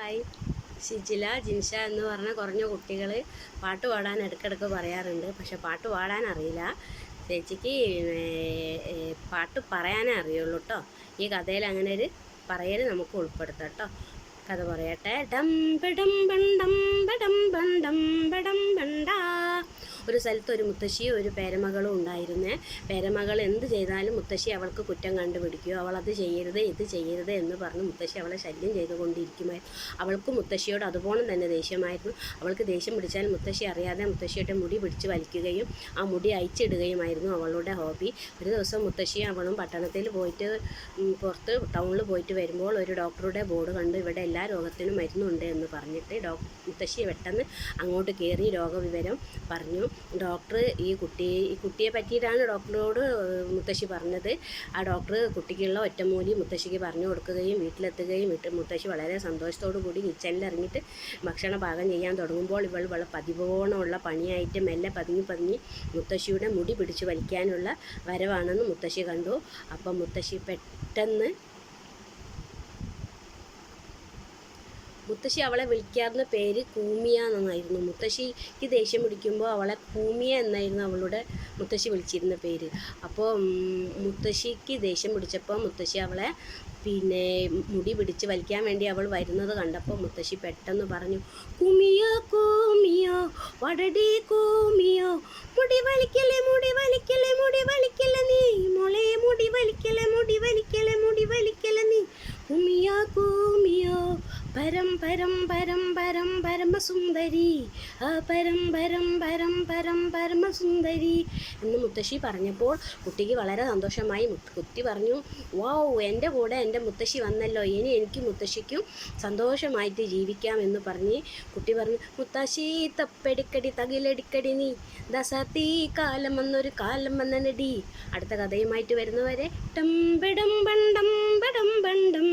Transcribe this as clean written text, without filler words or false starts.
Hi. Shijila, Jinsha എന്ന് പറഞ്ഞ കുറഞ്ഞ കുട്ടികൾ പാട്ട് പാടാൻ ഇടയ്ക്കിടയ്ക്ക് പറയാറുണ്ട്. പക്ഷെ പാട്ട് പാടാൻ അറിയില്ല. ചേച്ചിക്ക് പാട്ട് പറയാനേ അറിയുള്ളൂ കേട്ടോ. ഈ കഥയിൽ അങ്ങനെ ഒരു പറയൽ നമുക്ക് ഉൾപ്പെടുത്താം കേട്ടോ. കഥ പറയട്ടെ. ഡം ബഡം ബണ്ടം ബഡം ബണ്ടം ബഡം ബണ്ടാ. ഒരു സ്ഥലത്ത് ഒരു മുത്തശ്ശിയും ഒരു പേരമകളും ഉണ്ടായിരുന്നേ. പേരമകൾ എന്ത് ചെയ്താലും മുത്തശ്ശി അവൾക്ക് കുറ്റം കണ്ടുപിടിക്കുകയോ അവളത് ചെയ്യരുത് ഇത് ചെയ്യരുത് എന്ന് പറഞ്ഞ് മുത്തശ്ശി അവളെ ശല്യം ചെയ്തുകൊണ്ടിരിക്കുമായിരുന്നു. അവൾക്ക് മുത്തശ്ശിയോട് അതുപോലെ തന്നെ ദേഷ്യമായിരുന്നു. അവൾക്ക് ദേഷ്യം പിടിച്ചാൽ മുത്തശ്ശി അറിയാതെ മുത്തശ്ശിയുടെ മുടി പിടിച്ച് വലിക്കുകയും ആ മുടി അയച്ചിടുകയുമായിരുന്നു അവളുടെ ഹോബി. ഒരു ദിവസം മുത്തശ്ശിയും അവളും പട്ടണത്തിൽ പോയിട്ട് പുറത്ത് ടൗണിൽ പോയിട്ട് വരുമ്പോൾ ഒരു ഡോക്ടറുടെ ബോർഡ് കണ്ട് ഇവിടെ എല്ലാ രോഗത്തിനും മരുന്നുണ്ട് എന്ന് പറഞ്ഞിട്ട് മുത്തശ്ശി പെട്ടെന്ന് അങ്ങോട്ട് കയറി രോഗവിവരം പറഞ്ഞു. ഡോക്ടർ ഈ കുട്ടിയെ പറ്റിയിട്ടാണ് ഡോക്ടറോട് മുത്തശ്ശി പറഞ്ഞത്. ആ ഡോക്ടർ കുട്ടിക്കുള്ള ഒറ്റമൂലി മുത്തശ്ശിക്ക് പറഞ്ഞു കൊടുക്കുകയും വീട്ടിലെത്തുകയും മുത്തശ്ശി വളരെ സന്തോഷത്തോടു കൂടി കിച്ചണിലിറങ്ങിയിട്ട് ഭക്ഷണം പാകം ചെയ്യാൻ തുടങ്ങുമ്പോൾ ഇവൾ പതിപോണമുള്ള പണിയായിട്ട് മെല്ലെ പതുങ്ങി മുത്തശ്ശിയുടെ മുടി പിടിച്ച് വലിക്കാനുള്ള വരവാണെന്ന് മുത്തശ്ശി കണ്ടു. അപ്പം മുത്തശ്ശി പെട്ടെന്ന് മുത്തശ്ശി അവളെ വിളിക്കാറുന്ന പേര് കൂമിയ എന്നായിരുന്നു. മുത്തശ്ശിക്ക് ദേഷ്യം പിടിക്കുമ്പോൾ അവളെ കൂമിയ എന്നായിരുന്നു അവളുടെ മുത്തശ്ശി വിളിച്ചിരുന്ന പേര്. അപ്പോൾ മുത്തശ്ശിക്ക് ദേഷ്യം പിടിച്ചപ്പോൾ മുത്തശ്ശി അവളെ മുടി പിടിച്ച് വലിക്കാൻ വേണ്ടി അവൾ വരുന്നത് കണ്ടപ്പോൾ മുത്തശ്ശി പെട്ടെന്ന് പറഞ്ഞു, കൂമിയോ കൂമിയോ വടടി കൂമിയോ, മുടി വലിക്കല്ലേ മുടി വലിക്കല്ലേ മുടി വലിക്കല്ലേ നീ മോളെ, മുടി വലിക്കല്ലേ മുടി വലിക്കല്ലേ മുടി വലിക്കല്ലേ നീ, കൂമിയോ കൂമിയോ പരം പരം പരം പരം പരമസുന്ദരി, ആ പരം പരം പരം പരം പരമസുന്ദരി എന്ന് മുത്തശ്ശി പറഞ്ഞപ്പോൾ കുട്ടിക്ക് വളരെ സന്തോഷമായി. കുട്ടി പറഞ്ഞു, വാവ്, എൻ്റെ കൂടെ എൻ്റെ മുത്തശ്ശി വന്നല്ലോ, ഇനി എനിക്ക് മുത്തശ്ശിക്കും സന്തോഷമായിട്ട് ജീവിക്കാം എന്ന് പറഞ്ഞ് കുട്ടി പറഞ്ഞു, മുത്തശ്ശി തപ്പടിക്കടി തകിലടിക്കടി നീ ദസത്തി കാലം വന്നൊരു കാലം വന്നടി. അടുത്ത കഥയുമായിട്ട് വരുന്നവരെ ടം ബഡം ബണ്ടം ബഡം ബണ്ടം.